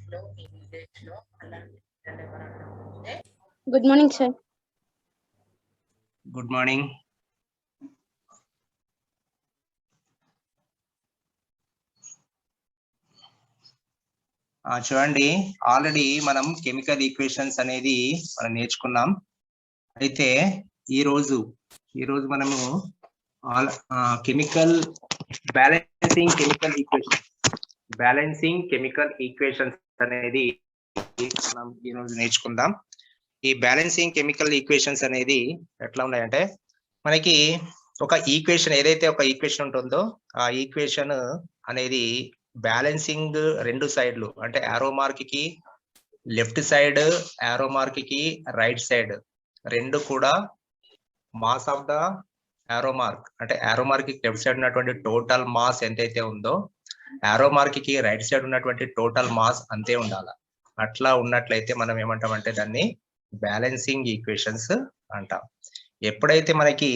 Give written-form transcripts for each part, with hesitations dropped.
Good morning, sir. Good morning. చూడండి, already మనం chemical equations అనేది మనం నేర్చుకున్నాం. అయితే ఈ రోజు మనము బ్యాలెన్సింగ్ కెమికల్ ఈక్వేషన్స్ అనేది మనం ఈ రోజు నేర్చుకుందాం. ఈ బ్యాలెన్సింగ్ కెమికల్ ఈక్వేషన్స్ అనేది ఎట్లా ఉన్నాయంటే, మనకి ఒక ఈక్వేషన్ ఏదైతే ఒక ఈక్వేషన్ ఉంటుందో ఆ ఈక్వేషన్ అనేది బ్యాలెన్సింగ్ రెండు సైడ్లు అంటే యారో మార్క్ కి లెఫ్ట్ సైడ్, యారో మార్క్ కి రైట్ సైడ్ రెండు కూడా mass of the arrow mark అంటే యారో మార్క్ కి లెఫ్ట్ సైడ్ ఉన్నటువంటి టోటల్ మాస్ ఎంతైతే ఉందో యారో మార్క్ కి రైట్ సైడ్ ఉన్నటువంటి టోటల్ మాస్ అంతే ఉండాలి. అట్లా ఉన్నట్లయితే మనం ఏమంటామంటే దాన్ని బ్యాలెన్సింగ్ ఈక్వేషన్స్ అంటాం. ఎప్పుడైతే మనకి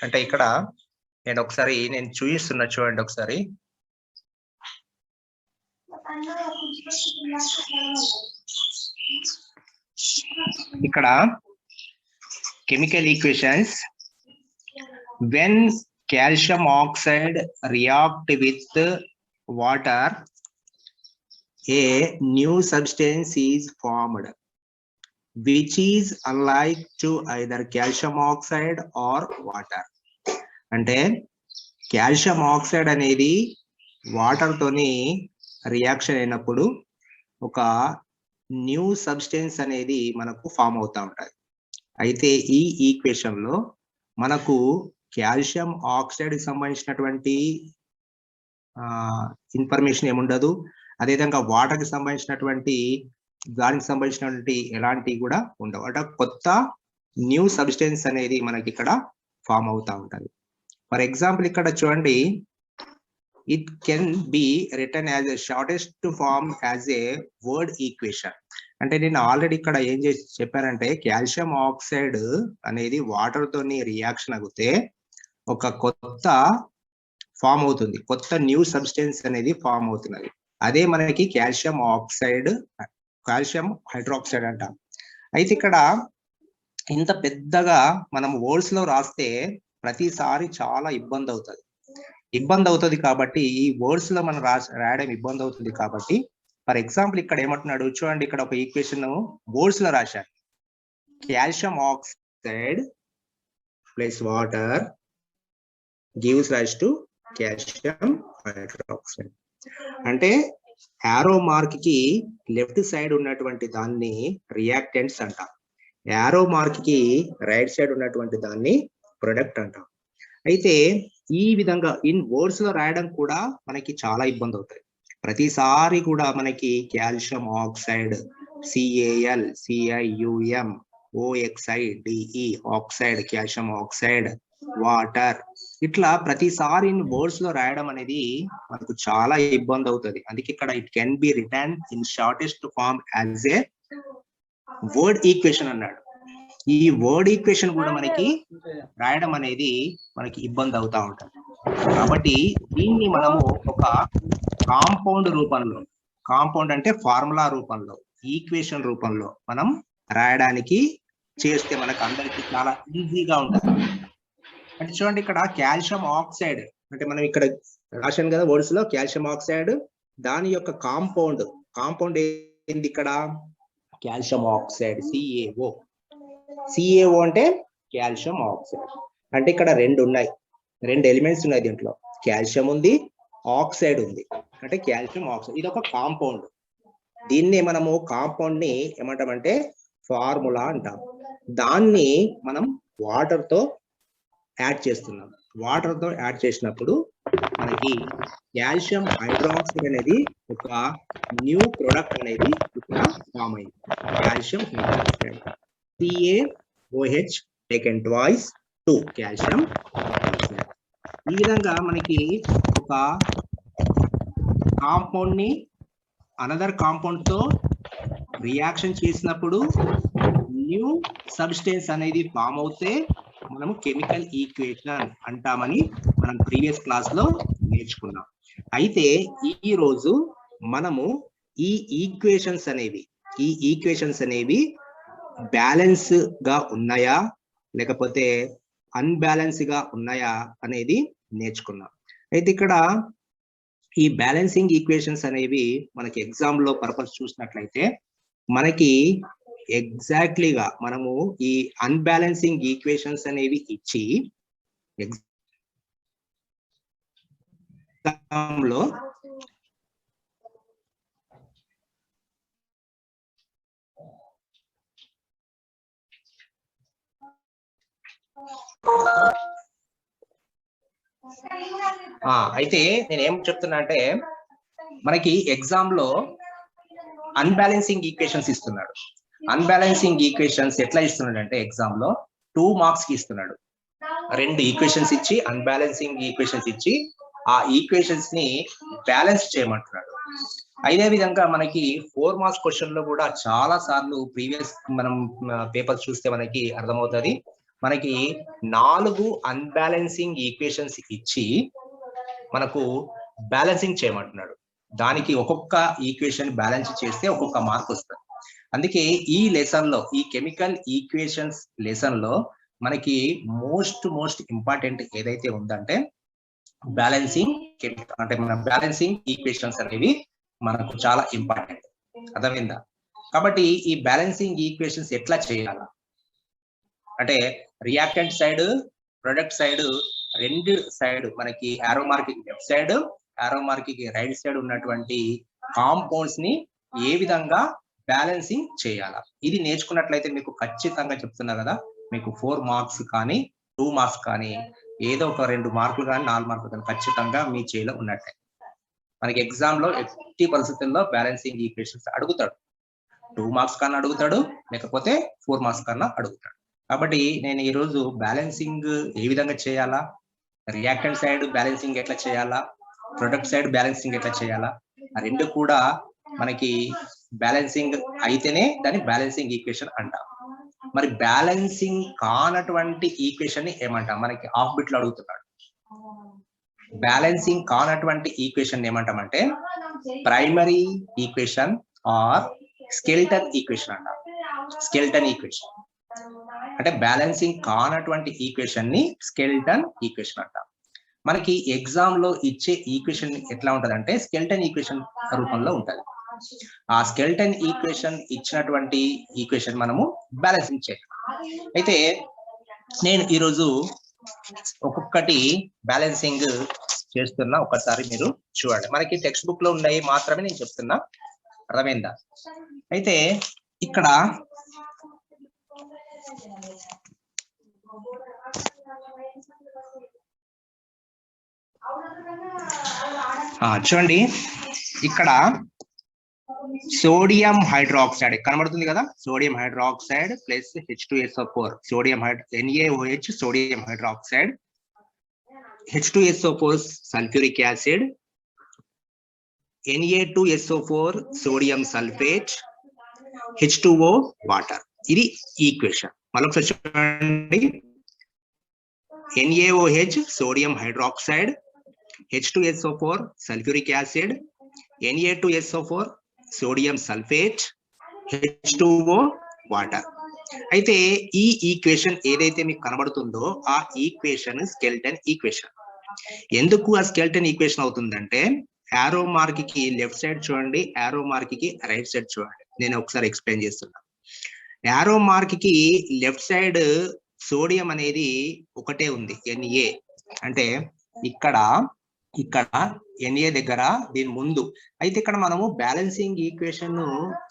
అంటే ఇక్కడ నేను చూపిస్తున్నా చూడండి ఒకసారి. ఇక్కడ chemical equations when calcium oxide react with water, a new substance is formed which is unlike to either calcium oxide or water. అంటే కాల్షియం ఆక్సైడ్ అనేది వాటర్ తోని రియాక్షన్ అయినప్పుడు ఒక న్యూ సబ్స్టెన్స్ అనేది మనకు ఫామ్ అవుతా ఉంటుంది. అయితే ఈ ఈక్వేషన్ లో మనకు కాల్షియం ఆక్సైడ్ కి సంబంధించినటువంటి ఇన్ఫర్మేషన్ ఏముండదు. అదేవిధంగా వాటర్ కి సంబంధించినటువంటి దానికి సంబంధించినటువంటి ఎలాంటివి కూడా ఉండవు. అంటే కొత్త న్యూ సబ్స్టెన్స్ అనేది మనకి ఇక్కడ ఫామ్ అవుతా ఉంటుంది. ఫర్ ఎగ్జాంపుల్ ఇక్కడ చూడండి, it can be written as a shortest form as a word equation. అంటే నేను ఆల్రెడీ ఇక్కడ ఏం చేసి చెప్పానంటే కాల్షియం ఆక్సైడ్ అనేది వాటర్ తోని రియాక్షన్ అవుతే ఒక కొత్త ఫామ్ అవుతుంది, కొత్త న్యూ సబ్స్టెన్స్ అనేది ఫామ్ అవుతున్నది. అదే మనకి కాల్షియం ఆక్సైడ్, కాల్షియం హైడ్రాక్సైడ్ అంటాం. అయితే ఇక్కడ ఇంత పెద్దగా మనం వర్డ్స్ లో రాస్తే ప్రతిసారి చాలా ఇబ్బంది అవుతుంది కాబట్టి ఈ వర్డ్స్ లో మనం రాయడం ఇబ్బంది అవుతుంది కాబట్టి ఫర్ ఎగ్జాంపుల్ ఇక్కడ ఏమంటున్నాడు చూడండి, ఇక్కడ ఒక ఈక్వేషన్ వర్డ్స్ లో రాశాను. Calcium oxide plus water gives rise to calcium hydroxide. అంటే యారో మార్క్ కి లెఫ్ట్ సైడ్ ఉన్నటువంటి దాన్ని రియాక్టెంట్స్ అంటాం, యారో మార్క్ కి రైట్ సైడ్ ఉన్నటువంటి దాన్ని ప్రొడక్ట్ అంటాం. అయితే ఈ విధంగా ఇన్ వర్డ్స్ లో రాయడం కూడా మనకి చాలా ఇబ్బంది అవుతాయి. ప్రతిసారి కూడా మనకి calcium oxide CaL CiUm OXide oxide, calcium oxide, water ఇట్లా ప్రతిసారి వర్డ్స్ లో రాయడం అనేది మనకు చాలా ఇబ్బంది అవుతుంది. అందుకే ఇక్కడ it can be written in shortest form as a word equation అన్నాడు. ఈ వర్డ్ ఈక్వేషన్ కూడా మనకి రాయడం అనేది మనకి ఇబ్బంది అవుతా ఉంటుంది. కాబట్టి దీన్ని మనము ఒక కాంపౌండ్ రూపంలో, కాంపౌండ్ అంటే ఫార్ములా రూపంలో, ఈక్వేషన్ రూపంలో మనం రాయడానికి చేస్తే మనకు అందరికి చాలా ఈజీగా ఉంటుంది. అంటే చూడండి ఇక్కడ కాల్షియం ఆక్సైడ్ అంటే మనం ఇక్కడ రాశాను కదా వర్డ్స్ లో కాల్షియం ఆక్సైడ్, దాని యొక్క కాంపౌండ్ ఏంది ఇక్కడ కాల్షియం ఆక్సైడ్ CaO అంటే కాల్షియం ఆక్సైడ్. అంటే ఇక్కడ రెండు ఎలిమెంట్స్ ఉన్నాయి, దీంట్లో కాల్షియం ఉంది, ఆక్సైడ్ ఉంది. అంటే కాల్షియం ఆక్సైడ్ ఇది ఒక కాంపౌండ్. దీన్ని మనము కాంపౌండ్ ని ఏమంటామంటే ఫార్ములా అంటాం. దాన్ని మనం వాటర్ తో యాడ్ చేస్తున్నాం. వాటర్ తో యాడ్ చేసినప్పుడు మనకి కాల్షియం హైడ్రాక్సైడ్ అనేది ఒక న్యూ ప్రొడక్ట్ అనేది ఇక్కడ ఫామ్ అయింది, calcium hydroxide CaOH taken twice 2 calcium hydroxide. ఈ విధంగా మనకి ఒక కాంపౌండ్ ని అనదర్ కాంపౌండ్ తో రియాక్షన్ చేసినప్పుడు న్యూ సబ్స్టెన్స్ అనేది ఫామ్ అవుతే మనము కెమికల్ ఈక్వేషన్ అంటామని మనం ప్రీవియస్ క్లాస్ లో నేర్చుకున్నాం. అయితే ఈ రోజు మనము ఈ ఈక్వేషన్స్ అనేవి బ్యాలెన్స్ గా ఉన్నాయా లేకపోతే అన్బ్యాలెన్స్ గా ఉన్నాయా అనేది నేర్చుకున్నాం. అయితే ఇక్కడ ఈ బ్యాలెన్సింగ్ ఈక్వేషన్స్ అనేవి మనకి ఎగ్జామ్ లో పర్పస్ చూసినట్లయితే మనకి ఎగ్జాక్ట్లీగా మనము ఈ అన్బ్యాలెన్సింగ్ ఈక్వేషన్స్ అనేవి ఇచ్చి ఎగ్జామ్ లో అయితే నేనేం చెప్తున్నా అంటే మనకి ఎగ్జామ్ లో అన్బ్యాలెన్సింగ్ ఈక్వేషన్స్ ఇస్తున్నాడు. అన్బ్యాలెన్సింగ్ ఈక్వేషన్స్ ఎట్లా ఇస్తున్నాడు అంటే ఎగ్జామ్ లో 2 మార్క్స్ కి ఇస్తున్నాడు. 2 ఈక్వేషన్స్ ఇచ్చి అన్బ్యాలెన్సింగ్ ఈక్వేషన్స్ ఇచ్చి ఆ ఈక్వేషన్స్ ని బ్యాలెన్స్ చేయమంటున్నాడు. అదే విధంగా మనకి 4 మార్క్స్ క్వశ్చన్ లో కూడా చాలా సార్లు ప్రీవియస్ మనం పేపర్స్ చూస్తే మనకి అర్థమవుతుంది. మనకి 4 అన్బ్యాలెన్సింగ్ ఈక్వేషన్స్ ఇచ్చి మనకు బ్యాలెన్సింగ్ చేయమంటున్నాడు. దానికి ఒక్కొక్క ఈక్వేషన్ బ్యాలెన్స్ చేస్తే ఒక్కొక్క మార్క్ వస్తుంది. అందుకే ఈ లెసన్ లో ఈ కెమికల్ ఈక్వేషన్స్ లెసన్ లో మనకి మోస్ట్ ఇంపార్టెంట్ ఏదైతే ఉందంటే బ్యాలెన్సింగ్ అంటే మన బ్యాలెన్సింగ్ ఈక్వేషన్స్ అనేవి మనకు చాలా ఇంపార్టెంట్. అర్థమైందా? కాబట్టి ఈ బ్యాలెన్సింగ్ ఈక్వేషన్స్ ఎట్లా చేయాలా అంటే రియాక్టెంట్ సైడ్ ప్రొడక్ట్ సైడ్ రెండు సైడ్ మనకి ఆరో మార్క్ లెఫ్ట్ సైడ్ ఆరో మార్క్ రైట్ సైడ్ ఉన్నటువంటి కాంపౌండ్స్ ని ఏ విధంగా బ్యాలెన్సింగ్ చేయాలా ఇది నేర్చుకున్నట్లయితే మీకు ఖచ్చితంగా చెప్తున్నా కదా, మీకు 4 మార్క్స్ కానీ 2 మార్క్స్ కానీ ఏదో ఒక 2 మార్కులు కానీ 4 మార్కులు కానీ ఖచ్చితంగా మీ చేతిలో ఉన్నట్టే. మనకి ఎగ్జామ్ లో ఎట్టి పరిస్థితుల్లో బ్యాలెన్సింగ్ ఈక్వేషన్స్ అడుగుతాడు. 2 మార్క్స్ కన్నా అడుగుతాడు, లేకపోతే 4 మార్క్స్ కన్నా అడుగుతాడు. కాబట్టి నేను ఈ రోజు బ్యాలెన్సింగ్ ఏ విధంగా చేయాలా, రియాక్టెంట్ సైడ్ బ్యాలెన్సింగ్ ఎట్లా చేయాలా, ప్రొడక్ట్ సైడ్ బ్యాలెన్సింగ్ ఎట్లా చేయాలా, ఆ రెండు కూడా మనకి బ్యాలెన్సింగ్ అయితేనే దాన్ని బ్యాలెన్సింగ్ ఈక్వేషన్ అంటాం. మరి బ్యాలెన్సింగ్ కానటువంటి ఈక్వేషన్ ని ఏమంటాం? మనకి హాఫ్ బిట్ లో అడుగుతున్నాడు. బ్యాలెన్సింగ్ కానటువంటి ఈక్వేషన్ ఏమంటామంటే primary equation or skeleton equation అంటాం. స్కెల్టన్ ఈక్వేషన్ అంటే బ్యాలెన్సింగ్ కానటువంటి ఈక్వేషన్ ని స్కెల్టన్ ఈక్వేషన్ అంటాం. మనకి ఎగ్జామ్ లో ఇచ్చే ఈక్వేషన్ ఎట్లా ఉంటదంటే స్కెల్టన్ ఈక్వేషన్ రూపంలో ఉంటది. ఆ స్కెల్టన్ ఈక్వేషన్ ఇచ్చినటువంటి ఈక్వేషన్ మనము బ్యాలెన్సింగ్ చేయాలి. అయితే నేను ఈరోజు ఒక్కొక్కటి బ్యాలెన్సింగ్ చేస్తున్నా, ఒకసారి మీరు చూడండి. మనకి టెక్స్ట్ బుక్ లో ఉన్నాయి మాత్రమే నేను చెప్తున్నా, అర్థమైందా? అయితే ఇక్కడ చూడండి, ఇక్కడ సోడియం హైడ్రాక్సైడ్ కనబడుతుంది కదా, sodium hydroxide plus H2SO4, sodium NaOH sodium hydroxide, H2SO4 sulphuric acid, Na2SO4 sodium sulphate, H2O water. ఇది ఈక్వేషన్. మళ్ళొకసారి చూడండి, NaOH sodium hydroxide, H2SO4 sulphuric acid, Na2SO4 sodium sulphate, H2O water. అయితే ఈ ఈక్వేషన్ ఏదైతే మీకు కనబడుతుందో ఆ ఈక్వేషన్ స్కెల్టన్ ఈక్వేషన్. ఎందుకు ఆ స్కెల్టన్ ఈక్వేషన్ అవుతుందంటే యారో మార్క్ కి లెఫ్ట్ సైడ్ చూడండి, యారో మార్క్ కి రైట్ సైడ్ చూడండి. నేను ఒకసారి ఎక్స్ప్లెయిన్ చేస్తున్నా. యారో మార్క్ కి లెఫ్ట్ సైడ్ సోడియం అనేది ఒకటే ఉంది, Na. అంటే ఇక్కడ Na దగ్గర దీని ముందు. అయితే ఇక్కడ మనము బ్యాలెన్సింగ్ ఈక్వేషన్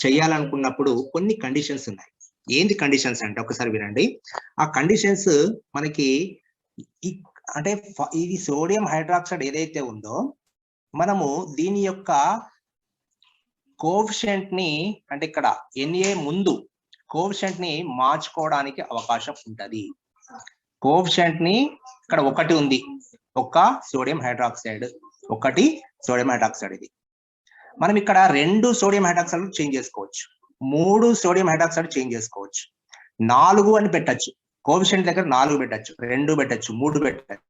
చేయాలనుకున్నప్పుడు కొన్ని కండిషన్స్ ఉన్నాయి. ఏంది కండిషన్స్ అంటే ఒకసారి వినండి. ఆ కండిషన్స్ మనకి అంటే ఇది సోడియం హైడ్రాక్సైడ్ ఏదైతే ఉందో మనము దీని యొక్క కోఎఫిషియంట్ ని అంటే ఇక్కడ Na ముందు కోఎఫిషియంట్ ని మార్చుకోవడానికి అవకాశం ఉంటది. కోఎఫిషియంట్ ని ఇక్కడ ఒకటి ఉంది, ఒక సోడియం హైడ్రాక్సైడ్, ఒకటి సోడియం హైడ్రాక్సైడ్. ఇది మనం ఇక్కడ 2 సోడియం హైడ్రాక్సైడ్ చేంజ్ చేసుకోవచ్చు, 3 సోడియం హైడ్రాక్సైడ్ చేంజ్ చేసుకోవచ్చు, 4 అని పెట్టచ్చు. కోఎఫిషియంట్ దగ్గర 4 పెట్టచ్చు, 2 పెట్టచ్చు, 3 పెట్టచ్చు.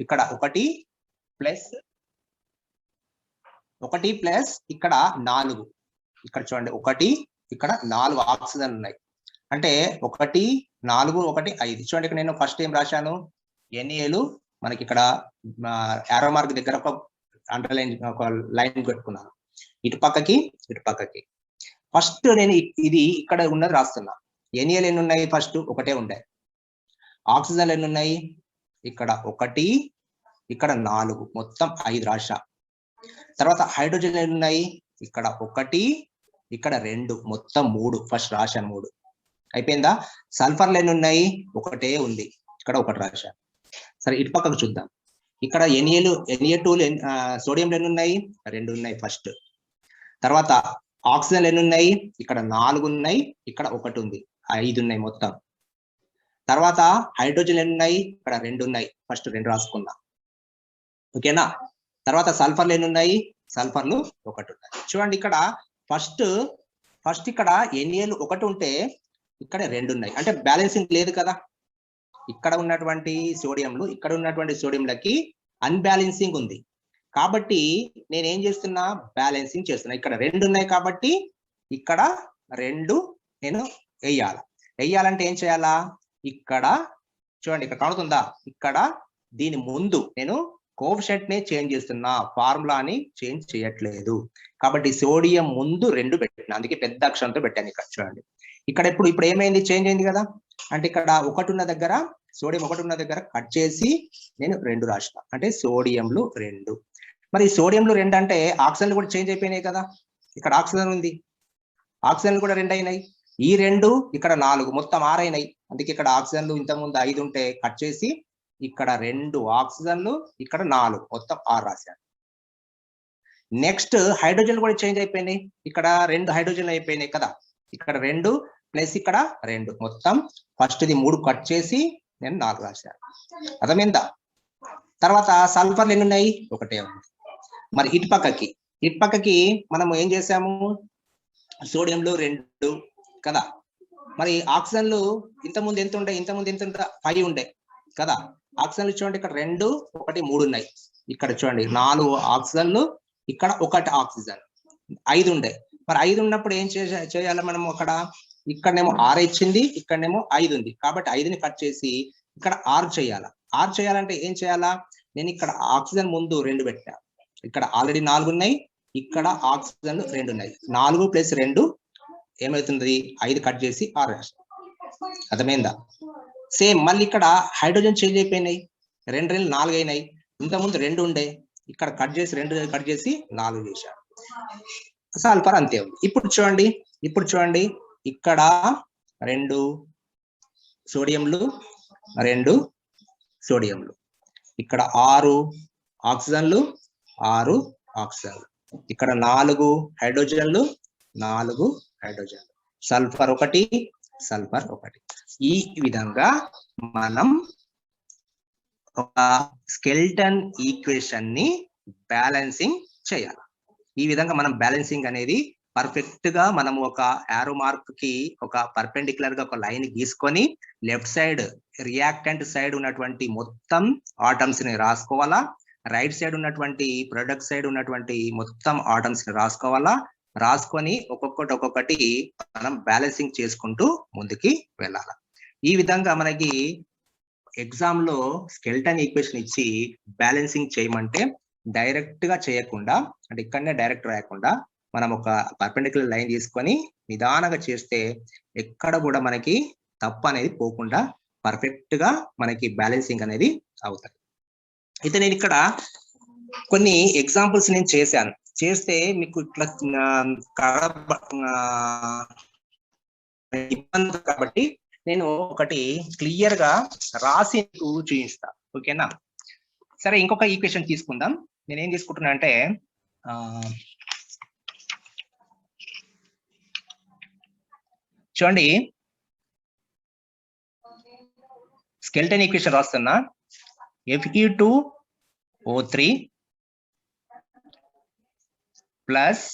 ఇక్కడ 1 ప్లస్ ఇక్కడ 4, ఇక్కడ చూడండి 1 ఇక్కడ 4 ఆక్సిజన్ ఉన్నాయి. అంటే 1 4 1 5. చూడండి ఇక్కడ నేను ఫస్ట్ ఏం రాశాను, ఎన్ఏలు మనకి ఇక్కడ యారో మార్క్ దగ్గర ఒక అండర్లైన్ ఒక లైన్ పెట్టుకున్నాను, ఇటు పక్కకి ఫస్ట్ నేను ఇది ఇక్కడ ఉన్నది రాస్తున్నా. ఎన్ఏలు ఎన్ని ఉన్నాయి, ఫస్ట్ 1 ఉండే. ఆక్సిజన్లు ఎన్ని ఉన్నాయి, ఇక్కడ 1 ఇక్కడ 4, మొత్తం 5 రాశా. తర్వాత హైడ్రోజన్ ఎన్ని ఉన్నాయి, ఇక్కడ 1 ఇక్కడ 2, మొత్తం 3, ఫస్ట్ రాశాను 3. అయిపోయిందా? సల్ఫర్లు ఎన్ని ఉన్నాయి, 1 ఉంది, ఇక్కడ 1 రాశా. సరే ఇటు పక్కకు చూద్దాం. ఇక్కడ Na2 సోడియంలు ఎన్ని ఉన్నాయి, 2 ఉన్నాయి ఫస్ట్. తర్వాత ఆక్సిజన్లు ఎన్ని ఉన్నాయి, ఇక్కడ 4 ఉన్నాయి, ఇక్కడ 1 ఉంది, 5 ఉన్నాయి మొత్తం. తర్వాత హైడ్రోజన్ ఎన్ని ఉన్నాయి, ఇక్కడ 2 ఉన్నాయి, ఫస్ట్ 2 రాసుకున్నా. ఓకేనా? తర్వాత సల్ఫర్లు ఎన్ని ఉన్నాయి, సల్ఫర్లు 1 ఉన్నాయి. చూడండి ఇక్కడ ఫస్ట్ ఇక్కడ ఎన్ఏలు 1 ఉంటే ఇక్కడ 2 ఉన్నాయి, అంటే బ్యాలెన్సింగ్ లేదు కదా. ఇక్కడ ఉన్నటువంటి సోడియంలు ఇక్కడ ఉన్నటువంటి సోడియంలకి అన్బ్యాలెన్సింగ్ ఉంది. కాబట్టి నేనేం చేస్తున్నా, బ్యాలెన్సింగ్ చేస్తున్నా. ఇక్కడ 2 ఉన్నాయి కాబట్టి ఇక్కడ 2 నేను వేయాలంటే ఏం చేయాలా, ఇక్కడ చూడండి ఇక్కడ కనుతుందా, ఇక్కడ దీని ముందు నేను కోఎఫిషియంట్ ని చేంజ్ చేస్తున్నా, ఫార్ములాని చేంజ్ చేయట్లేదు. కాబట్టి సోడియం ముందు 2 పెట్టినా, అందుకే పెద్ద అక్షరంతో పెట్టాను. ఇక్కడ చూడండి, ఇక్కడ ఇప్పుడు ఏమైంది, చేంజ్ అయింది కదా. అంటే ఇక్కడ 1 ఉన్న దగ్గర, సోడియం 1 ఉన్న దగ్గర కట్ చేసి నేను 2 రాసిన, అంటే సోడియంలు 2. మరి సోడియంలు 2 అంటే ఆక్సిజన్లు కూడా చేంజ్ అయిపోయినాయి కదా. ఇక్కడ ఆక్సిజన్ ఉంది, ఆక్సిజన్లు కూడా 2 అయినాయి. ఈ 2 ఇక్కడ 4, మొత్తం 6 అయినాయి. అందుకే ఇక్కడ ఆక్సిజన్లు ఇంతకుముందు 5 ఉంటే కట్ చేసి ఇక్కడ 2 ఆక్సిజన్లు, ఇక్కడ 4, మొత్తం 6 రాశాను. నెక్స్ట్ హైడ్రోజన్ కూడా చేంజ్ అయిపోయినాయి. ఇక్కడ 2 హైడ్రోజన్లు అయిపోయినాయి కదా. ఇక్కడ 2 ప్లస్ ఇక్కడ 2, మొత్తం ఫస్ట్ది 3 కట్ చేసి నేను 4 రాశాను. అర్థమైందా? తర్వాత సల్ఫర్లు ఎన్ని ఉన్నాయి, 1 ఉంది. మరి ఇటు పక్కకి మనం ఏం చేసాము, సోడియంలు 2 కదా. మరి ఆక్సిజన్లు ఇంతకుముందు ఎంత ఉండే, 5 ఉండే కదా. ఆక్సిజన్లు చూడండి ఇక్కడ 2 1 3 ఉన్నాయి. ఇక్కడ చూడండి 4 ఆక్సిజన్లు, ఇక్కడ 1 ఆక్సిజన్, 5 ఉండే. మరి 5 ఉన్నప్పుడు ఏం చేయాలి మనం, ఇక్కడనేమో 6 ఇచ్చింది, ఇక్కడనేమో 5 ఉంది. కాబట్టి 5ని కట్ చేసి ఇక్కడ 6 చేయాలి. 6 చేయాలంటే ఏం చేయాలా, నేను ఇక్కడ ఆక్సిజన్ ముందు 2 పెట్టా, ఇక్కడ ఆల్రెడీ 4 ఉన్నాయి, ఇక్కడ ఆక్సిజన్ 2 ఉన్నాయి. 4 ప్లస్ 2 ఏమవుతుంది, 5 కట్ చేసి 6 రాస్తాం. అర్థమైందా? సేమ్ మళ్ళీ ఇక్కడ హైడ్రోజన్ చేంజ్ అయిపోయినాయి, 2 4 అయినాయి. ఇంతకుముందు 2 ఉండే, ఇక్కడ కట్ చేసి 2 కట్ చేసి 4 చేశారు. సల్ఫర్ అంతే ఉంది. ఇప్పుడు చూడండి ఇక్కడ 2 సోడియంలు, 2 సోడియంలు, ఇక్కడ 6 ఆక్సిజన్లు, 6 ఆక్సిజన్లు, ఇక్కడ 4 హైడ్రోజన్లు, 4 హైడ్రోజన్లు, సల్ఫర్ 1 సల్ఫర్ 1. ఈ విధంగా మనం ఒక స్కెల్టన్ ఈక్వేషన్ ని బ్యాలెన్సింగ్ చేయాలి. ఈ విధంగా మనం బ్యాలెన్సింగ్ అనేది పర్ఫెక్ట్ గా మనం ఒక యారో మార్క్ కి ఒక పర్పెండిక్యులర్ గా ఒక లైన్ గీసుకొని లెఫ్ట్ సైడ్ రియాక్టెంట్ సైడ్ ఉన్నటువంటి మొత్తం ఆటమ్స్ ని రాసుకోవాలా, రైట్ సైడ్ ఉన్నటువంటి ప్రొడక్ట్ సైడ్ ఉన్నటువంటి మొత్తం ఆటమ్స్ ని రాసుకోవాలా. రాసుకొని ఒక్కొక్కటి మనం బ్యాలెన్సింగ్ చేసుకుంటూ ముందుకి వెళ్ళాలి. ఈ విధంగా మనకి ఎగ్జామ్ లో స్కెల్టన్ ఈక్వేషన్ ఇచ్చి బ్యాలెన్సింగ్ చేయమంటే డైరెక్ట్ గా చేయకుండా, అంటే ఇక్కడనే డైరెక్ట్ రాయకుండా మనం ఒక పర్పెండిక్యులర్ లైన్ తీసుకొని నిదానంగా చేస్తే ఎక్కడ కూడా మనకి తప్పు అనేది పోకుండా పర్ఫెక్ట్ గా మనకి బ్యాలెన్సింగ్ అనేది అవుతుంది. అయితే నేను ఇక్కడ కొన్ని ఎగ్జాంపుల్స్ నేను చేస్తే మీకు ఇట్లా ఇబ్బంది కాబట్టి నేను ఒకటి క్లియర్ గా రాసి చూపిస్తా. ఓకేనా? సరే, ఇంకొక ఈక్వేషన్ తీసుకుందాం. నేనేం తీసుకుంటున్నా అంటే చూడండి, స్కెల్టన్ ఈక్వేషన్ రాస్తున్నా. Fe2O3 plus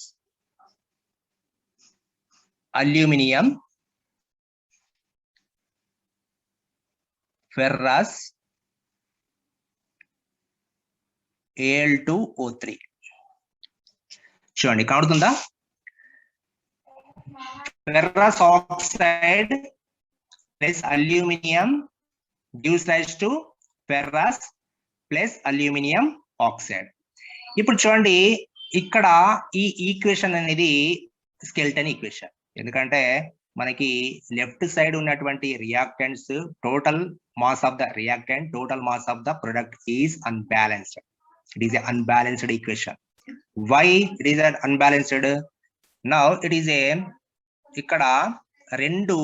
aluminium ferrous Al2O3. చూడండి కనబడుతుందా? Ferrous oxide plus aluminium gives rise to ferrous plus aluminium oxide. ఇప్పుడు చూడండి ఇక్కడ ఈ ఈక్వేషన్ అనేది స్కెల్టన్ ఈక్వేషన్. ఎందుకంటే మనకి లెఫ్ట్ సైడ్ ఉన్నటువంటి reactants total mass of the reactant total mass of the product is unbalanced. It is unbalanced equation. Why it is unbalanced? Now it is ఇక్కడ 2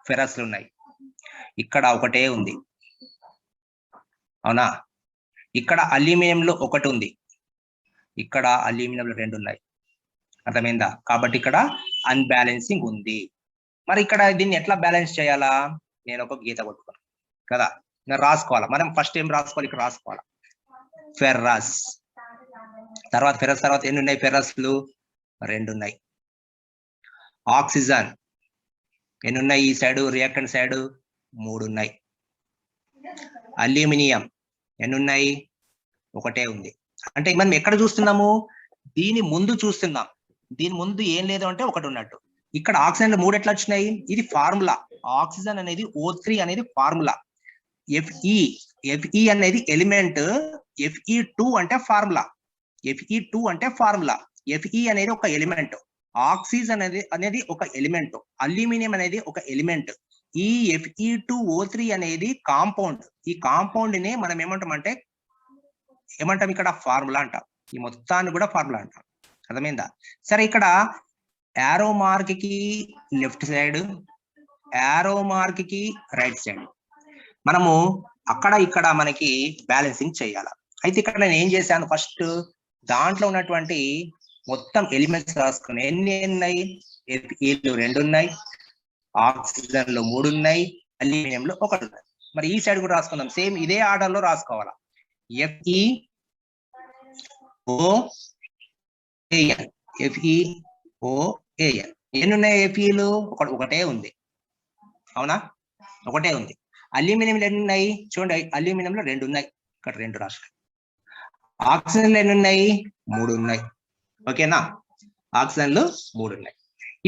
ఫెరస్లు ఉన్నాయి, ఇక్కడ ఒకటే ఉంది, అవునా? ఇక్కడ అల్యూమినియంలో 1 ఉంది, ఇక్కడ అల్యూమినియంలో 2 ఉన్నాయి. అర్థమైందా? కాబట్టి ఇక్కడ అన్బ్యాలెన్సింగ్ ఉంది. మరి ఇక్కడ దీన్ని ఎట్లా బ్యాలెన్స్ చేయాలా? నేను ఒక గీత కొట్టుకున్నాను కదా, నేను రాసుకోవాలా. మనం ఫస్ట్ ఏం రాసుకోవాలి? ఇక్కడ రాసుకోవాలా. ఫెర్రస్ తర్వాత ఫెర్రస్ తర్వాత ఎన్ని ఉన్నాయి? ఫెర్రస్లు 2 ఉన్నాయి. ఆక్సిజన్ ఎన్ని ఉన్నాయి? ఈ సైడ్ రియాక్టెంట్ సైడ్ 3 ఉన్నాయి. అల్యూమినియం ఎన్ని ఉన్నాయి? 1 ఉంది. అంటే మనం ఎక్కడ చూస్తున్నాము? దీని ముందు చూస్తున్నాం. దీని ముందు ఏం లేదు అంటే 1 ఉన్నట్టు. ఇక్కడ ఆక్సిజన్ 3 ఎట్లా వచ్చినాయి? ఇది ఫార్ములా. ఆక్సిజన్ అనేది O3 అనేది ఫార్ములా. Fe అనేది ఎలిమెంట్, Fe2 అంటే ఫార్ములా. Fe2 అంటే ఫార్ములా. Fe అనేది ఒక ఎలిమెంట్, ఆక్సిజన్ అనేది ఒక ఎలిమెంట్, అల్యూమినియం అనేది ఒక ఎలిమెంట్. ఈ Fe2O3 అనేది కాంపౌండ్. ఈ కాంపౌండ్ ని మనం ఏమంటాం? ఇక్కడ ఫార్ములా అంటాం. ఈ మొత్తాన్ని కూడా ఫార్ములా అంటాం. అర్థమైందా? సరే, ఇక్కడ యారో మార్క్ కి లెఫ్ట్ సైడ్, యారో మార్క్ కి రైట్ సైడ్ మనము అక్కడ ఇక్కడ మనకి బ్యాలెన్సింగ్ చేయాలి. అయితే ఇక్కడ నేను ఏం చేశాను? ఫస్ట్ దాంట్లో ఉన్నటువంటి మొత్తం ఎలిమెంట్స్ రాసుకుని ఎన్ని ఉన్నాయి? Fe2 ఉన్నాయి, ఆక్సిజన్ లో 3 ఉన్నాయి, అల్యూమినియం లో 1 ఉన్నాయి. మరి ఈ సైడ్ కూడా రాసుకుందాం, సేమ్ ఇదే ఆర్డర్ లో రాసుకోవాలా. FeOAn ఎన్ని ఉన్నాయి? Feలు ఒకటే ఉంది, అవునా? ఒకటే ఉంది. అల్యూమినియం ఎన్ని ఉన్నాయి? చూడండి, అల్యూమినియంలో 2 ఉన్నాయి, ఇక్కడ 2 రాష్ట్రాలు. ఆక్సిజన్లు ఎన్ని ఉన్నాయి? 3 ఉన్నాయి. ఓకేనా? ఆక్సిజన్లు 3 ఉన్నాయి.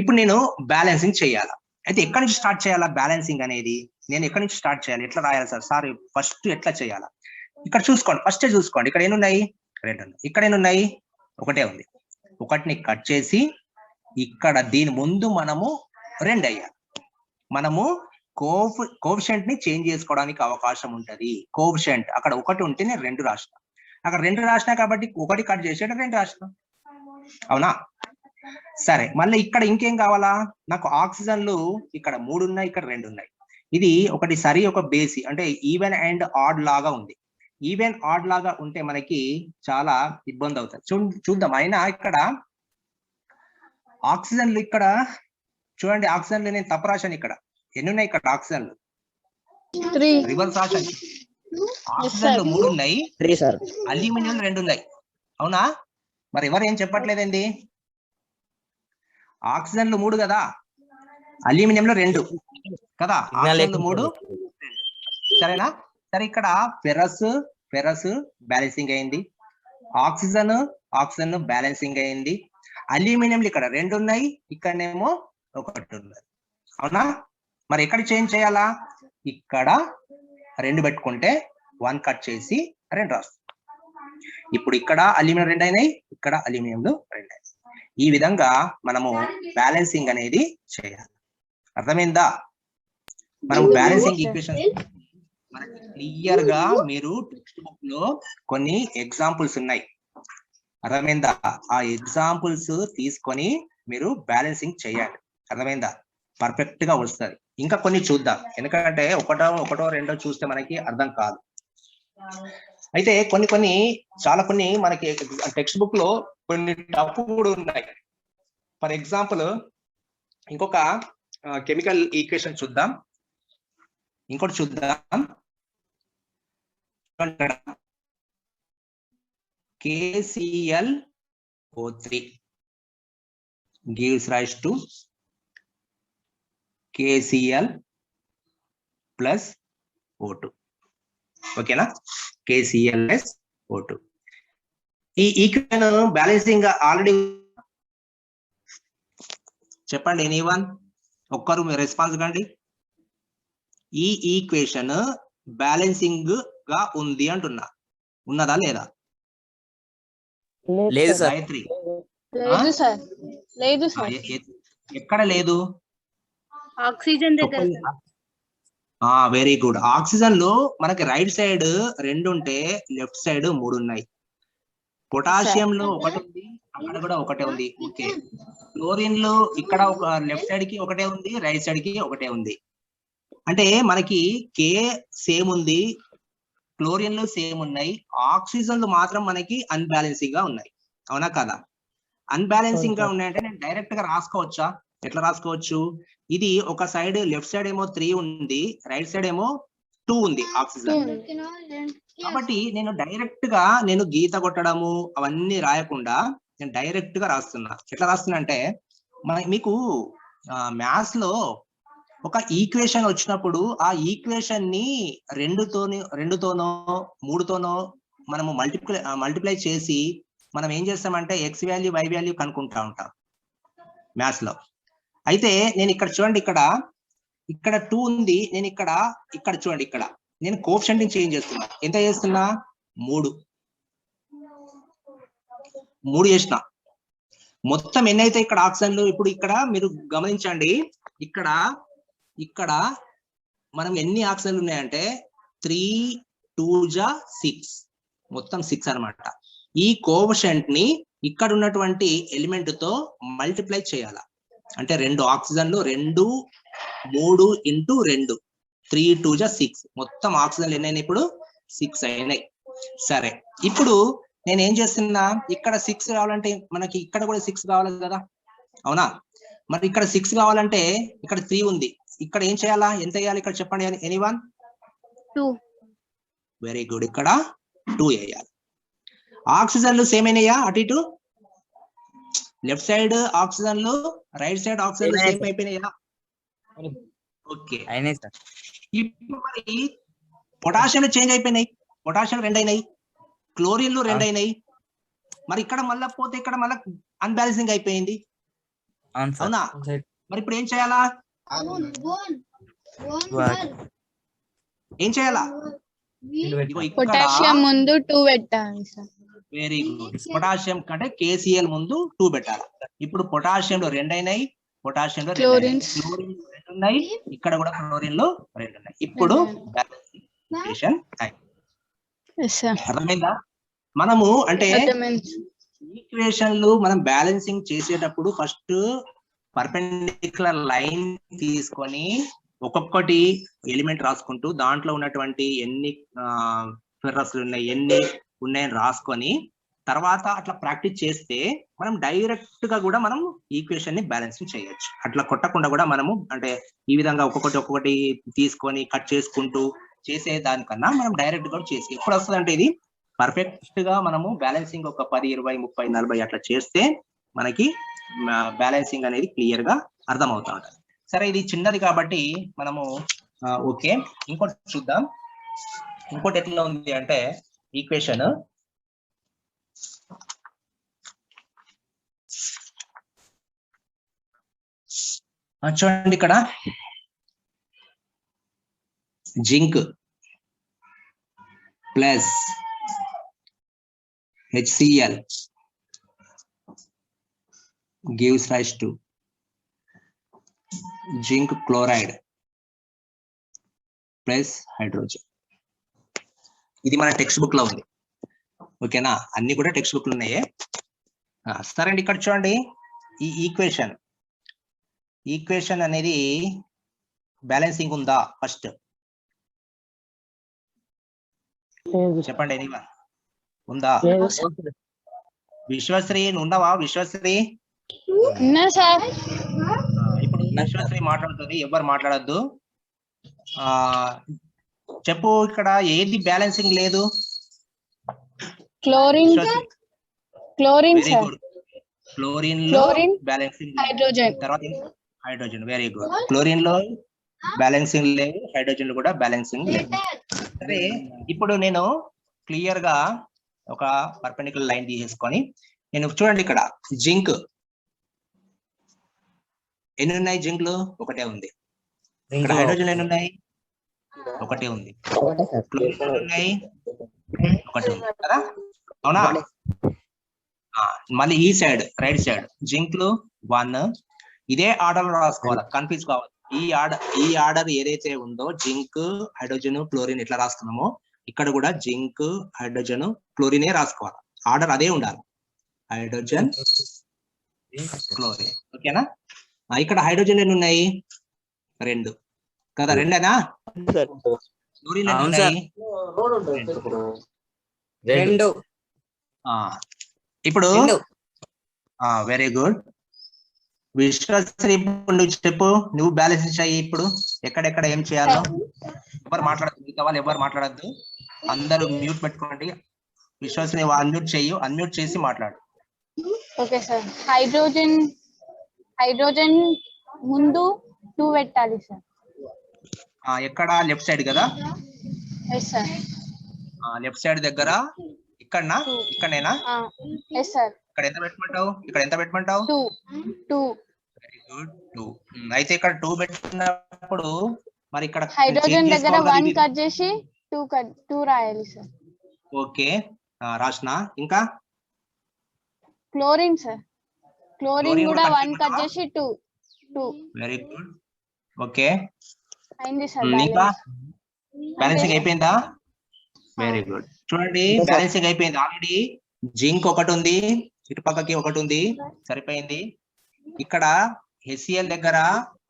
ఇప్పుడు నేను బ్యాలెన్సింగ్ చేయాలా. అయితే ఎక్కడి నుంచి స్టార్ట్ చేయాలా బ్యాలెన్సింగ్ అనేది? నేను ఎక్కడి నుంచి స్టార్ట్ చేయాలి? ఎట్లా రాయాలి సార్ ఫస్ట్ ఎట్లా చేయాలా? ఇక్కడ చూసుకోండి, ఫస్ట్ చూసుకోండి. ఇక్కడ ఎన్ని ఉన్నాయి? 2 ఉన్నాయి. ఇక్కడ ఎన్ని ఉన్నాయి? 1 ఉంది. 1ని కట్ చేసి ఇక్కడ దీని ముందు మనము 2 అయ్యాలి. మనము కోఎఫిషియంట్ ని చేంజ్ చేసుకోవడానికి అవకాశం ఉంటది. కోఎఫిషియంట్ అక్కడ 1 ఉంటే నేను 2 రాసిన, అక్కడ 2 రాసినా కాబట్టి 1 కట్ చేసి 2 రాసిన, అవునా? సరే, మళ్ళీ ఇక్కడ ఇంకేం కావాలా? నాకు ఆక్సిజన్లు ఇక్కడ 3 ఉన్నాయి, ఇక్కడ 2 ఉన్నాయి. ఇది ఒకటి సరి ఒక బేసి, అంటే ఈవెన్ అండ్ ఆడ్ లాగా ఉంది. ఈవెన్ ఆడ్ లాగా ఉంటే మనకి చాలా ఇబ్బంది అవుతుంది. చూద్దాం. అయినా ఇక్కడ ఆక్సిజన్లు ఇక్కడ చూడండి, ఆక్సిజన్లు నేను తప్పు రాశాను. ఇక్కడ ఎన్ని ఉన్నాయి? ఇక్కడ ఆక్సిజన్లు రివర్స్ రాశాను. ఆక్సిజన్లు 3 ఉన్నాయి, అల్యూమినియం 2 ఉన్నాయి, అవునా? మరి ఎవరు ఏం చెప్పట్లేదండి? ఆక్సిజన్లు 3 కదా, అల్యూమినియంలో 2 కదా, ఆక్సిజన్లు 3, సరేనా? సరే, ఇక్కడ ఫెరస్ బ్యాలెన్సింగ్ అయింది, ఆక్సిజన్ బ్యాలెన్సింగ్ అయింది, అల్యూమినియంలు ఇక్కడ 2 ఉన్నాయి, ఇక్కడనేమో 1 ఉన్నది, అవునా? మరి ఎక్కడ చేంజ్ చేయాలా? ఇక్కడ 2 పెట్టుకుంటే 1 కట్ చేసి 2 రాస్తాం. ఇప్పుడు ఇక్కడ అల్యూమినియం 2 అయినాయి, ఇక్కడ అల్యూమినియంలు 2 అయినాయి. ఈ విధంగా మనము బ్యాలెన్సింగ్ అనేది చేయాలి. అర్థమైందా? మనం బ్యాలెన్సింగ్ ఈక్వేషన్ మనకి క్లియర్ గా మీరు టెక్స్ట్ బుక్ లో కొన్ని ఎగ్జాంపుల్స్ ఉన్నాయి. అర్థమైందా? ఆ ఎగ్జాంపుల్స్ తీసుకొని మీరు బ్యాలెన్సింగ్ చేయాలి. అర్థమైందా? పర్ఫెక్ట్ గా వస్తుంది. ఇంకా కొన్ని చూద్దాం, ఎందుకంటే ఒకటో రెండో చూస్తే మనకి అర్థం కాదు. అయితే కొన్ని మనకి టెక్స్ట్ బుక్ లో కొన్ని టఫ్ కూడా ఉన్నాయి. ఫర్ ఎగ్జాంపుల్ ఇంకొక కెమికల్ ఈక్వేషన్ చూద్దాం, ఇంకోటి చూద్దాం. KClO3 gives rise to KCl plus O2. ఓకేనా? KCl plus O2. ఈ ఈక్వేషన్ బ్యాలెన్సింగ్ ఆల్రెడీ చెప్పండి ఎనీవన్ ఒక్కరు మీరు రెస్పాన్స్ కండి. ఈ ఈక్వేషన్ బ్యాలెన్సింగ్ గా ఉంది అంటున్నా, ఉన్నదా లేదా? లేదు సార్. గాయత్రి లేదు సార్, లేదు సార్. ఎక్కడ లేదు? ఆక్సిజన్ దగ్గర. Very good. ఆక్సిజన్ లో మనకి రైట్ సైడ్ 2 ఉంటే లెఫ్ట్ సైడ్ 3 ఉన్నాయి. పొటాషియం లో 1 ఉంది, అక్కడ కూడా 1 ఉంది. ఓకే. క్లోరిన్ లో ఇక్కడ ఒక లెఫ్ట్ సైడ్ కి 1 ఉంది, రైట్ సైడ్ కి 1 ఉంది. అంటే మనకి కే సేమ్ ఉంది, క్లోరిన్ లో సేమ్ ఉన్నాయి, ఆక్సిజన్ లో మాత్రం మనకి అన్బ్యాలెన్సింగ్ గా ఉన్నాయి. అవునా కదా? అన్బ్యాలెన్సింగ్ గా ఉన్నాయంటే నేను డైరెక్ట్ గా రాసుకోవచ్చా? ఎట్లా రాసుకోవచ్చు? ఇది ఒక సైడ్ లెఫ్ట్ సైడ్ ఏమో 3 ఉంది, రైట్ సైడ్ ఏమో 2 ఉంది ఆక్సిజన్. కాబట్టి నేను డైరెక్ట్ గా నేను గీత కొట్టడము అవన్నీ రాయకుండా నేను డైరెక్ట్ గా రాస్తున్నా. ఎట్లా రాస్తున్నా అంటే మీకు మ్యాథ్స్ లో ఒక ఈక్వేషన్ వచ్చినప్పుడు ఆ ఈక్వేషన్ ని 2తోనో 3తోనో మనము మల్టిప్లై చేసి మనం ఏం చేస్తామంటే ఎక్స్ వాల్యూ వై వాల్యూ కనుక్కుంటా ఉంటాం మ్యాథ్స్ లో. అయితే నేను ఇక్కడ చూడండి, ఇక్కడ 2 ఉంది, నేను ఇక్కడ చూడండి, ఇక్కడ నేను కోఎఫిషియంట్ ని చేంజ్ చేస్తున్నా. ఎంత చేస్తున్నా? 3 చేసిన. మొత్తం ఎన్ని అయితే ఇక్కడ ఆక్సిజన్లు? ఇప్పుడు ఇక్కడ మీరు గమనించండి, ఇక్కడ మనం ఎన్ని ఆక్సిజన్లు ఉన్నాయంటే 3 2 6, మొత్తం 6 అన్నమాట. ఈ కోఎఫిషియంట్ ని ఇక్కడ ఉన్నటువంటి ఎలిమెంట్ తో మల్టిప్లై చేయాలా అంటే 2 ఆక్సిజన్లు 2 3 ఇంటూ 2 3 2 6, మొత్తం ఆక్సిజన్లు ఎన్నైనా ఇప్పుడు 6 అయినాయి. సరే, ఇప్పుడు నేను ఏం చేస్తున్నా, ఇక్కడ 6 కావాలంటే మనకి ఇక్కడ కూడా 6 కావాలి కదా, అవునా? మరి ఇక్కడ 6 కావాలంటే ఇక్కడ 3 ఉంది, ఇక్కడ ఏం చేయాలా? ఎంత వేయాలి ఇక్కడ చెప్పండి ఎనీవన్? 2. వెరీ గుడ్, ఇక్కడ 2 వేయాలి. ఆక్సిజన్లు సేమ్ అయినాయా? అటు ఇటు లెఫ్ట్ సైడ్ ఆక్సిజన్లు రైట్ సైడ్ ఆక్సిజన్లు సేమ్ అయిపోయినాయా? ఓకే. ఇప్పుడు మరి పొటాషియంలు చేంజ్ అయిపోయినాయి, పొటాషియం 2 అయినాయి, క్లోరిన్లు 2 అయినాయి. మరి ఇక్కడ మళ్ళా పోతే ఇక్కడ మళ్ళా అన్బ్యాలెన్సింగ్ అయిపోయింది, అవునా? మరి ఇప్పుడు ఏం చేయాలా? ఏం చేయాలా? పొటాషియం ముందు 2 పెట్టాలి సార్. Very good. పొటాషియం కంటే KCl ముందు 2 పెట్టాలి. ఇప్పుడు పొటాషియంలో 2 అయినాయి, పొటాషియంలో 2 ఉన్నాయి, ఇక్కడ కూడా క్లోరిన్ లో 2 ఉన్నాయి. ఇప్పుడు అర్థమైందా? మనము అంటే ఈక్వేషన్లు మనం బ్యాలెన్సింగ్ చేసేటప్పుడు ఫస్ట్ పర్పెండిక్యులర్ లైన్ తీసుకొని ఒక్కొక్కటి ఎలిమెంట్ రాసుకుంటూ దాంట్లో ఉన్నటువంటి ఎన్ని ఫెర్రస్లు ఉన్నాయి, ఎన్ని ఉన్నాయని రాసుకొని తర్వాత అట్లా ప్రాక్టీస్ చేస్తే మనం డైరెక్ట్ గా కూడా మనం ఈక్వేషన్ ని బ్యాలెన్సింగ్ చేయొచ్చు. అట్లా కొట్టకుండా కూడా మనము అంటే ఈ విధంగా ఒక్కొక్కటి తీసుకొని కట్ చేసుకుంటూ చేసే దానికన్నా మనం డైరెక్ట్ గా చేసి ఎప్పుడు వస్తుంది అంటే ఇది పర్ఫెక్ట్ గా మనము బ్యాలెన్సింగ్ ఒక 10 20 30 40 అట్లా చేస్తే మనకి బ్యాలెన్సింగ్ అనేది క్లియర్ గా అర్థం అవుతా ఉంటుంది. సరే, ఇది చిన్నది కాబట్టి మనము ఓకే. ఇంకోటి చూద్దాం. ఇంకోటి ఎట్లా ఉంది అంటే ఈక్వేషన్ చూడండి, ఇక్కడ zinc plus HCl gives rise to zinc chloride plus hydrogen. ఇది మన టెక్స్ట్ బుక్ లో ఉంది, ఓకేనా? అన్ని కూడా టెక్స్ట్ బుక్ లో ఉన్నాయే. సరే అండి, ఇక్కడ చూడండి, ఈ ఈక్వేషన్ అనేది బ్యాలెన్సింగ్ ఉందా? ఫస్ట్ చెప్పండి ఎనీవన్, ఉందా? విశ్వశ్రీ ఉండవా? విశ్వశ్రీ ఇప్పుడు విశ్వశ్రీ మాట్లాడుతుంది, ఎవరు మాట్లాడద్దు. చెప్పు, ఇక్కడ ఏది బ్యాలెన్సింగ్ లేదు? క్లోరిన్ లో బ్యాలెన్సింగ్, తర్వాత హైడ్రోజన్. Very good. క్లోరిన్ లో బ్యాలెన్సింగ్ లేదు, హైడ్రోజన్ లో కూడా బ్యాలెన్సింగ్ లేదు. సరే, ఇప్పుడు నేను క్లియర్ గా ఒక పర్పెండిక్యులర్ లైన్ తీసేసుకొని నేను చూడండి ఇక్కడ జింక్ ఎన్ని ఉన్నాయి, జింక్లు ఒకటే ఉంది. ఇక్కడ హైడ్రోజన్ ఎన్ని ఉన్నాయి, ఒకటే ఉంది. క్లోరిన్ ఎన్ని ఉన్నాయి, ఒకటి ఉంది కదా, అవునా? మళ్ళీ ఈ సైడ్ రైట్ సైడ్ జింక్లు 1. ఇదే ఆర్డర్ లో రాసుకోవాలి, కన్ఫ్యూజ్ కావాలి. ఈ ఆర్డర్ ఏదైతే ఉందో జింక్, హైడ్రోజన్, క్లోరిన్ ఎట్లా రాస్తున్నామో ఇక్కడ కూడా జింక్, హైడ్రోజన్, క్లోరినే రాసుకోవాలి. ఆర్డర్ అదే ఉండాలి, హైడ్రోజన్, క్లోరిన్. ఓకేనా? ఇక్కడ హైడ్రోజన్ ఎన్ని ఉన్నాయి, 2 కదా, 2 క్లోరిన్ ఎన్ని ఉన్నాయి, 2. ఇప్పుడు వెరీ గుడ్. విశ్వాశ్రీ నువ్వు చెప్పు, నువ్వు బ్యాలెన్స్ అయ్యి ఇప్పుడు ఎక్కడెక్కడ ఏం చేయాలో. ఎవరు మాట్లాడద్దు, మిగతా వాళ్ళు ఎవరు మాట్లాడద్దు, అందరూ మ్యూట్ పెట్టుకోండి. విశ్వాశ్రీ అన్మ్యూట్ చెయ్యి, అన్మ్యూట్ చేసి మాట్లాడు. Okay sir. హైడ్రోజన్ ముందు 2 పెట్టాలి సార్. ఎక్కడ, లెఫ్ట్ సైడ్ కదా? Yes sir. లెఫ్ట్ సైడ్ దగ్గర ఇక్కడనా, ఇక్కడనేనా? Yes sir. ఇక్కడ ఎంత పెట్టమంటావు, ఇక్కడ ఎంత పెట్టమంటావు? 2. Very good, 2. అయితే ఇక్కడ 2 పెట్టినప్పుడు మరి ఇక్కడ హైడ్రోజన్ దగ్గర 1 కట్ చేసి 2 రాయాలి సార్. ఓకే, రాసిన. ఇంకా క్లోరిన్ సార్, క్లోరిన్ కూడా 1 కట్ చేసి 2. Very good. ఓకే, అయింది సార్. బ్యాలెన్సింగ్ అయిపోయిందా? Very good. చూడండి, బ్యాలెన్సింగ్ అయిపోయింది. ఆల్రెడీ జింక్ ఒకటి ఉంది, ఇటు పక్కకి ఒకటి ఉంది, సరిపోయింది. ఇక్కడ హెచ్సిఎల్ దగ్గర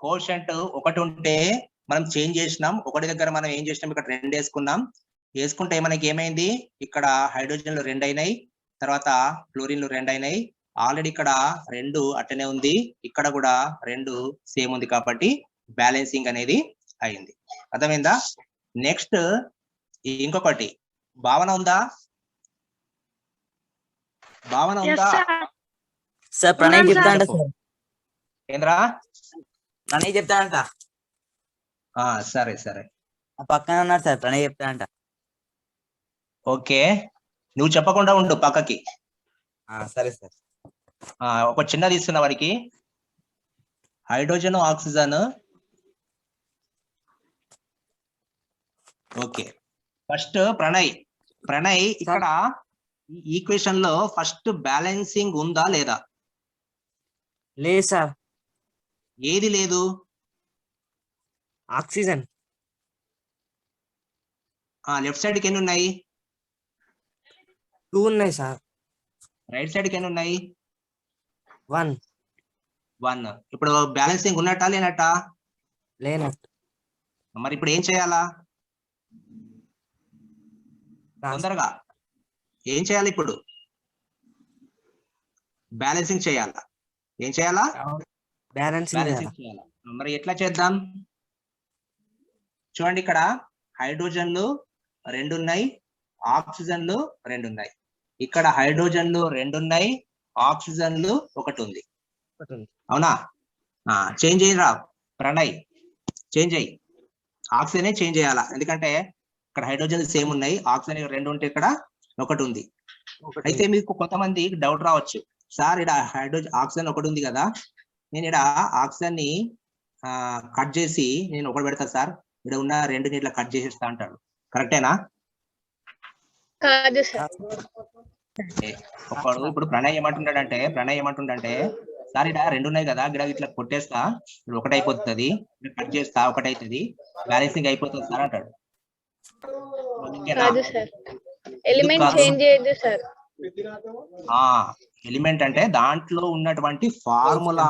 కోషంట్ ఒకటి ఉంటే మనం చేంజ్ చేసినాం. ఒకటి దగ్గర మనం ఏం చేసినాం, ఇక్కడ 2 వేసుకున్నాం. వేసుకుంటే మనకి ఏమైంది, ఇక్కడ హైడ్రోజన్లు 2 అయినాయి, తర్వాత క్లోరిన్లు 2 అయినాయి. ఆల్రెడీ ఇక్కడ 2 అట్టనే ఉంది, ఇక్కడ కూడా 2 సేమ్ ఉంది, కాబట్టి బ్యాలెన్సింగ్ అనేది అయింది. అర్థమైందా? నెక్స్ట్ ఇంకొకటి భావన ఉందా? భావన ఉందా? సార్ ప్రణయ్ చెప్తాంట సార్. ఏంద్రా? ప్రణయ్ చెప్తాడంట. సరే సరే, పక్కన ఉన్నాడు సార్, ప్రణయ్ చెప్తాడంట. ఓకే, నువ్వు చెప్పకుండా ఉండు పక్కకి. సరే సార్. ఒక చిన్నది ఇస్తున్న వారికి. Hydrogen, oxygen. Okay, first Pranay ఇక్కడ ఈక్వేషన్ లో ఫస్ట్ బ్యాలెన్సింగ్ ఉందా లేదా? లేదు సార్. ఏది లేదు? ఆక్సిజన్. లెఫ్ట్ సైడ్ కి ఎన్ని ఉన్నాయి? 2 ఉన్నాయి సార్. రైట్ సైడ్ కి ఎన్ని ఉన్నాయి? 1. ఇప్పుడు బ్యాలెన్సింగ్ ఉన్నట్టా లేనట్టా? లేనట్టు. మరి ఇప్పుడు ఏం చేయాలా? తొందరగా ఏం చేయాలి? ఇప్పుడు బ్యాలెన్సింగ్ చేయాలా? ఏం చేయాలా? బ్యాలెన్సింగ్ చేయాలా. మరి ఎట్లా చేద్దాం? చూడండి, ఇక్కడ హైడ్రోజన్లు 2 ఉన్నాయి, ఆక్సిజన్లు 2 ఉన్నాయి. ఇక్కడ హైడ్రోజన్లు 2 ఉన్నాయి, ఆక్సిజన్లు 1 ఉంది. అవునా? చేంజ్ చేయరా ప్రణయ్, చేంజ్ అయ్యి ఆక్సిజనే చేంజ్ చేయాలా. ఎందుకంటే ఇక్కడ హైడ్రోజన్ సేమ్ ఉన్నాయి, ఆక్సిజన్ 2 ఉంటే ఇక్కడ 1 ఉంది. అయితే మీకు కొంతమంది డౌట్ రావచ్చు, సార్ ఇక్కడ ఆక్సిజన్ 1 ఉంది కదా, నేను ఇక్కడ ఆక్సిజన్ ని కట్ చేసి నేను 1 పెడతా సార్, ఇక్కడ ఉన్న 2 ఇట్లా కట్ చేసేస్తా అంటాడు. కరెక్టేనా? కాదు సార్. ఒకడు ఇప్పుడు ప్రణయ్ ఏమంటుండంటే సార్ ఇక్కడ 2 ఉన్నాయి కదా, ఇక్కడ ఇట్లా కొట్టేస్తా, ఇప్పుడు 1 అయిపోతుంది, కట్ చేస్తా 1 అవుతుంది, బ్యాలెన్సింగ్ అయిపోతుంది సార్ అంటాడు. కాదు సార్, ఎలిమెంట్ చేంజ్ చేయదు సార్. ఎలిమెంట్ అంటే దాంట్లో ఉన్నటువంటి ఫార్ములా,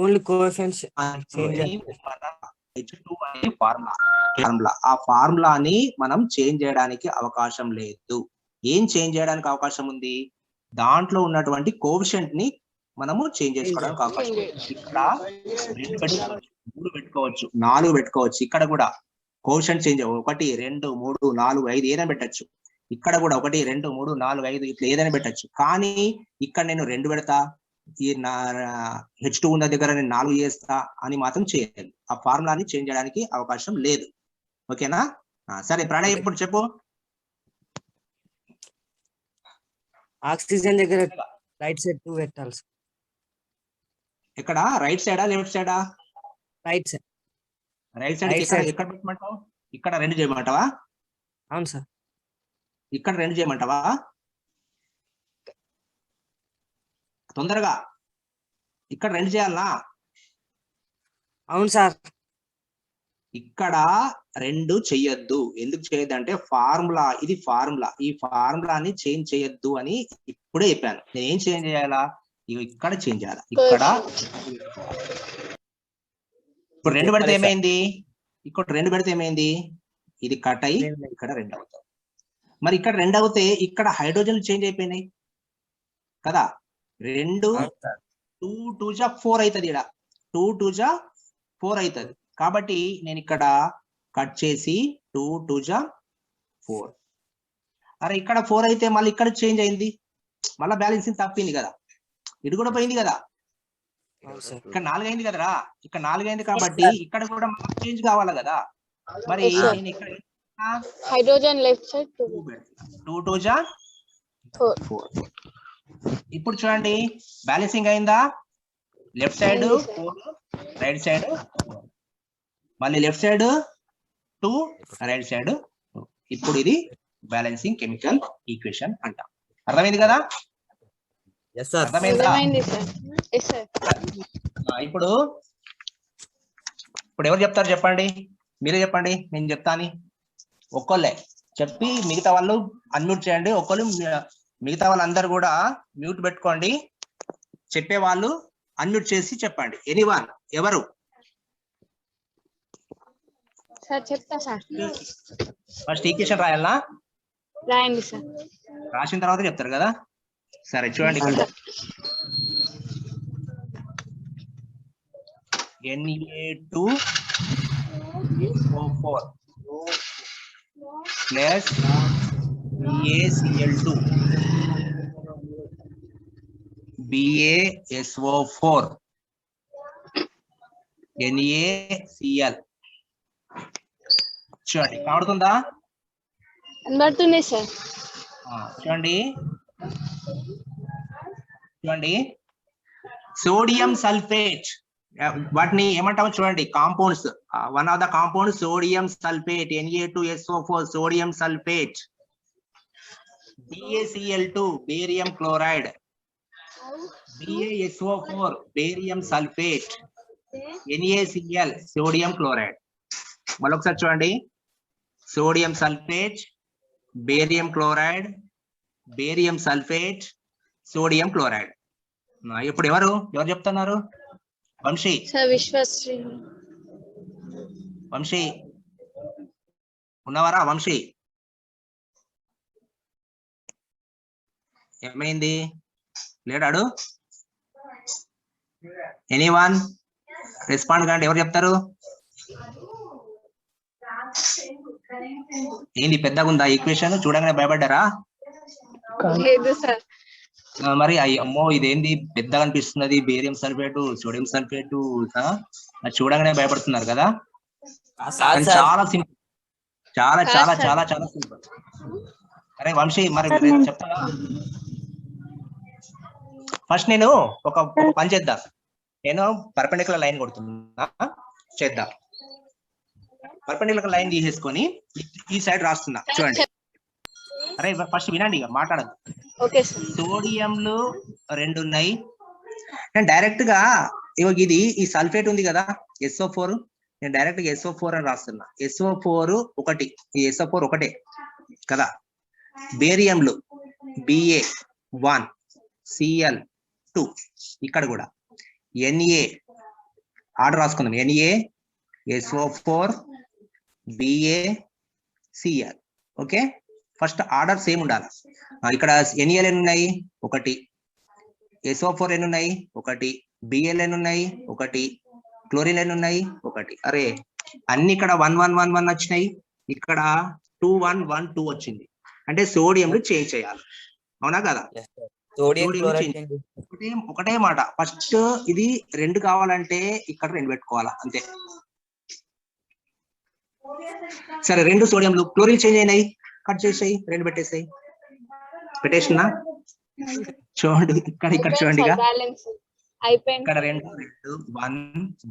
ఓన్లీ కోఎఫిషియెంట్స్ ఫార్ములా. ఆ ఫార్ములాని మనం చేంజ్ చేయడానికి అవకాశం లేదు. ఏం చేంజ్ చేయడానికి అవకాశం ఉంది? దాంట్లో ఉన్నటువంటి కోఎఫిషియెంట్ ని మనము చేంజ్ చేసుకోవడానికి అవకాశం ఉంది. ఇక్కడ 2 పెట్టుకోవచ్చు, 3 పెట్టుకోవచ్చు, 4 పెట్టుకోవచ్చు. ఇక్కడ కూడా కోఎఫిషియెంట్ చేంజ్ 1, 2, 3, 4, 5 ఏదైనా పెట్టచ్చు. ఇక్కడ కూడా 1, 2, 3, 4, 5 ఇట్లా ఏదైనా పెట్టచ్చు. కానీ ఇక్కడ నేను 2 పెడతా, ఈ H2 ఉన్న దగ్గర నేను 4 చేస్తా అని మాత్రం చేయాలి. ఆ ఫార్ములాని చేంజ్ చేయడానికి అవకాశం లేదు. ఓకేనా? సరే ప్రణయ్, ఇప్పుడు చెప్పు, ఆక్సిజన్ దగ్గర రైట్ సైడ్ 2 పెట్టాలి సార్. ఇక్కడ రైట్ సైడా లెఫ్ట్ సైడా? Right side. Right side Right ఎక్కడ side. ఎక్కడ పెట్టమంటావు? ఇక్కడ 2 చేయమంటావా? అవును సార్. ఇక్కడ 2 చేయమంటావా? తొందరగా ఇక్కడ 2 చేయాలనా? అవును సార్. ఇక్కడ 2 చెయ్యొద్దు. ఎందుకు చేయొద్దు అంటే ఫార్ములా, ఇది ఫార్ములా, ఈ ఫార్ములాని చేంజ్ చేయొద్దు అని ఇప్పుడే చెప్పాను. నేను ఏం చేంజ్ చేయాలా? ఇక్కడ చేంజ్ చేయాలా? ఇక్కడ ఇప్పుడు 2 పెడితే ఏమైంది? ఇక్కడ 2 పెడితే ఏమైంది? ఇది కట్ అయ్యి ఇక్కడ 2 అవుతుంది. మరి ఇక్కడ 2 అవుతే ఇక్కడ హైడ్రోజన్ చేంజ్ అయిపోయినాయి కదా. 2 2 2 జా 4 అవుతుంది. ఇక్కడ 2 2 జా 4 అవుతుంది. కాబట్టి నేను ఇక్కడ కట్ చేసి 2 2 జా 4. అరే ఇక్కడ 4 అయితే మళ్ళీ ఇక్కడ చేంజ్ అయింది, మళ్ళీ బ్యాలెన్సింగ్ తప్పింది కదా, ఇటు కూడా పోయింది కదా. ఇక్కడ 4 అయింది కదరా, ఇక్కడ 4 అయింది కాబట్టి ఇక్కడ కూడా మనకు చేంజ్ కావాలి కదా. మరి నేను ఇక్కడ హైడ్రోజన్ లెఫ్ట్ సైడ్ 2 2 జా 4. ఇప్పుడు చూడండి బ్యాలెన్సింగ్ అయిందా? Left side 4, right side 4. మళ్ళీ లెఫ్ట్ సైడ్ 2, రైట్ సైడ్ 2. ఇప్పుడు ఇది బ్యాలెన్సింగ్ కెమికల్ ఈక్వేషన్ అంటాం. అర్థమైంది కదా? అర్థమైందా? ఇప్పుడు ఎవరు చెప్తారు చెప్పండి, మీరే చెప్పండి, నేను చెప్తాను. ఒక్కళ్ళే చెప్పి మిగతా వాళ్ళు అన్మ్యూట్ చేయండి. ఒక్కళ్ళు మిగతా వాళ్ళందరూ కూడా మ్యూట్ పెట్టుకోండి. చెప్పే వాళ్ళు అన్మ్యూట్ చేసి చెప్పండి. ఎనీవన్, ఎవరు? సార్ చెప్తా సార్. First equation రాయాలా? రాయండి సార్. రాసిన తర్వాత చెప్తారు కదా. సరే చూడండి ఇక్కడ Na2SO4 plus BaCl2 BaSO4 NaCl. చూడండి కనబడుతుందా? కనబడుతుంది సార్. చూడండి సోడియం సల్ఫేట్, వాటిని ఏమంటామో చూడండి, compounds. One of the compound sodium sulphate, Na2SO4 sodium sulphate, BaCl2 barium chloride, BaSO4 barium sulphate, NaCl sodium chloride. మళ్ళొకసారి చూడండి, sodium sulphate, barium chloride, barium sulphate, sodium chloride. ఇప్పుడు ఎవరు చెప్తున్నారు? వంశీ. సార్ విశ్వశ్రీ. వంశీ ఉన్నవారా? వంశీ ఏమైంది? లేడాడు? Anyone respond కండి. ఎవరు చెప్తారు? ఏంది పెద్దగా ఉందా ఈక్వేషన్? చూడగానే భయపడ్డారా? లేదు సార్. మరి అమ్మో ఇదేంది పెద్దగా అనిపిస్తున్నది, బేరియం సల్ఫేటు సోడియం సల్ఫేటు, చూడగానే భయపడుతున్నారు కదా. చాలా సింపుల్, చాలా చాలా చాలా చాలా సింపుల్. అరే వంశీ మరి చెప్తారా? ఫస్ట్ నేను ఒక పని చేద్దాం. నేను పర్పెండిక్యులర్ లైన్ కొడుతున్నా, చేద్దాం. పర్పెండిక్యులర్ లైన్ తీసేసుకొని ఈ సైడ్ రాస్తున్నా. చూడండి, అరే ఫస్ట్ వినండి, ఇక మాట్లాడదు. సోడియంలు 2 ఉన్నాయి. నేను డైరెక్ట్ గా ఇది ఈ సల్ఫేట్ ఉంది కదా SO4, నేను డైరెక్ట్ గా SO4 అని రాస్తున్నా. SO4 ఒకటి, ఈ SO4 ఒకటే కదా. బేరియంలు Ba1 Cl2, ఇక్కడ కూడా Na ఆర్డర్ రాసుకుందాం. NaSO4 BaCl. Okay, first order same ఉండాలి. ఇక్కడ NaL ఎన్ని ఉన్నాయి? 1. SO4 ఎన్ని ఉన్నాయి? 1. Bl ఎన్ని ఉన్నాయి? 1. క్లోరిన్ ఎన్ని ఉన్నాయి? 1. అరే అన్ని ఇక్కడ 1 1 1 1 వచ్చినాయి, ఇక్కడ 2 1 1 2 వచ్చింది. అంటే సోడియంలు చేంజ్ చేయాలి, అవునా కదా? ఒకటే మాట. ఫస్ట్ ఇది 2 కావాలంటే ఇక్కడ 2 పెట్టుకోవాలా, అంతే. సరే 2 సోడియంలు, క్లోరిన్ చేంజ్ అయినాయి, కట్ చేసాయి, 2 పెట్టేసాయి. పెట్టేసినా చూడండి ఇక్కడ చూడండి ఇక బ్యాలెన్స్ అయిపోయింది ఇక్కడ 2 1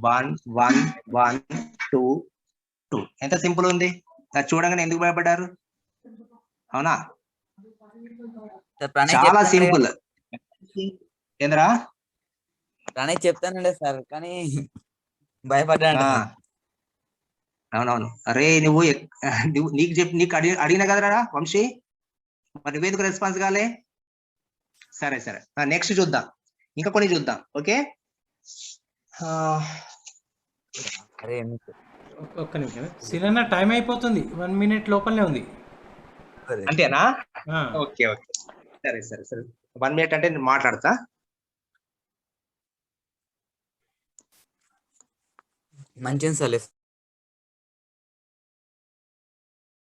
1 1 1 2 2 ఎంత సింపుల్ ఉంది. అది చూడగానే ఎందుకు భయపడ్డారు? అవునా, సార్ ప్రణయ్ చాలా చెప్తానులే. సింపుల్. ఏంద్రా ప్రణయ్ చెప్తానులే సార్ కానీ భయపడ్డాడు ఆ, అవునవును. అరే నువ్వు నీకు అడిగిన కదరా వంశీ, మరి నువ్వెందుకు రెస్పాన్స్ కాలే? సరే సరే, నెక్స్ట్ చూద్దాం, ఇంకా కొన్ని చూద్దాం. ఓకే, అరే ఎందుకు? ఒక్క నిమిషం సిరన్న టైం అయిపోతుంది 1 minute లోపలనే ఉంది. అంతేనా? ఆ, ఓకే ఓకే, సరే సరే సరే, 1 minute అంటే నేను మాట్లాడతా. మంచిది సార్